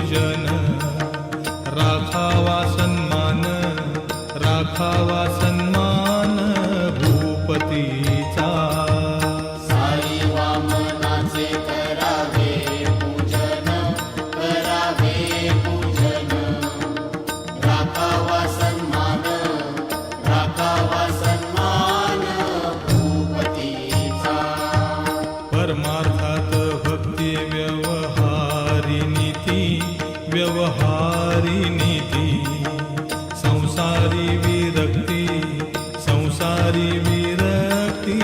पूजन राखावा सन्मान, राखावा सन्मान भूपतीचा। साई वामनाचे करावे पूजन, करावे पूजन, राखावा सन्मान, राखावा सन्मान भूपतीचा। परमार्थात भक्ती व्यवहारी नीती, व्यवहारी नीती, संसारी विरक्ती, संसारी विरक्ती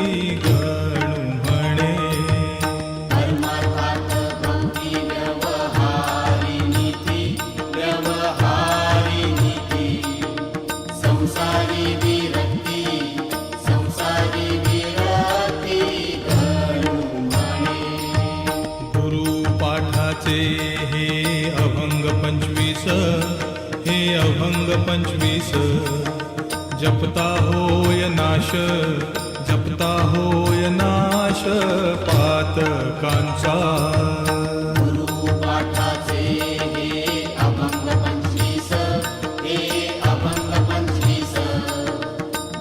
गणू म्हणे। परमार्थात भक्ती व्यवहारी नीती, व्यवहारी नीती, संसारी विरक्ती, संसारी विरक्ती गणू म्हणे। गुरुपाठाचे हे अभंग 25, हे अभंग 25, जपता होय नाश, जपता होय नाश पातकांचा। गुरुपाठाचे हे अभंग 25, हे अभंग 25,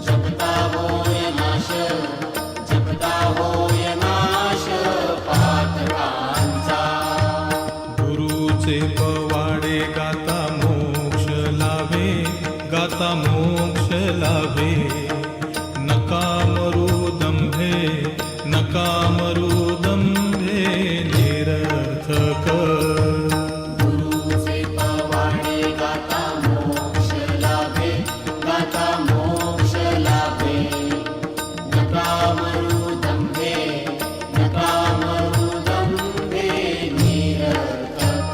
जपता होय नाश, जपता होय नाश पातकांचा। गुरुचे पवाडे गाता मोक्ष लाभे, गाता मोक्ष लाभे। नका मरू दंभे, नका मरू दंभे निरर्थक। गुरुचे पवाडे गाता मोक्ष लाभे, गाता मोक्ष लाभे। नका मरू दंभे, नका मरू दंभे निरर्थक।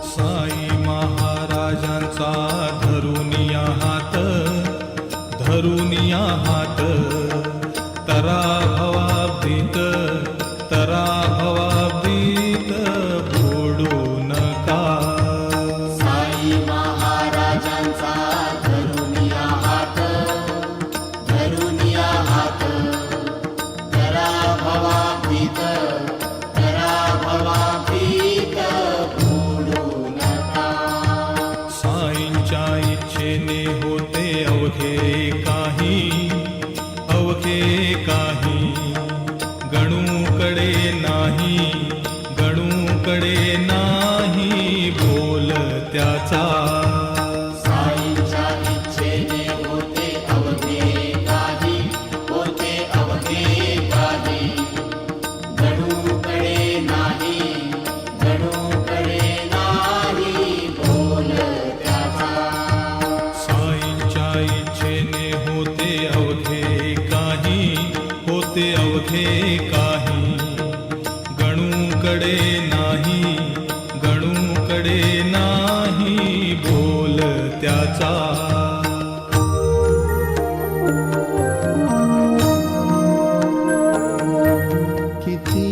साई महाराजांचा धरुनिया हात, धरुनिया हात, तरा भवाब्दीत, तरा भवाब्दीत बुडू नका। साई महाराजांचा धरुनिया हात, धरुनिया हात, तरा भवाब्दीत, तरा भवाब्दीत बुडू नका। साईंच्या इच्छेने होते अवघे काही, अवघे काही, गणूकडे नाही, गणूकडे नाही बोल त्याचा। साईंच्या इच्छेने होते अवघे काही, होते अवघे काही, गणूकडे नाही, गणूकडे नाही बोल त्याचा। साईंच्या इच्छेने होते अवघे काही, होते अवघे काही, गणूकडे नाही, गणूकडे नाही बोल त्याचा।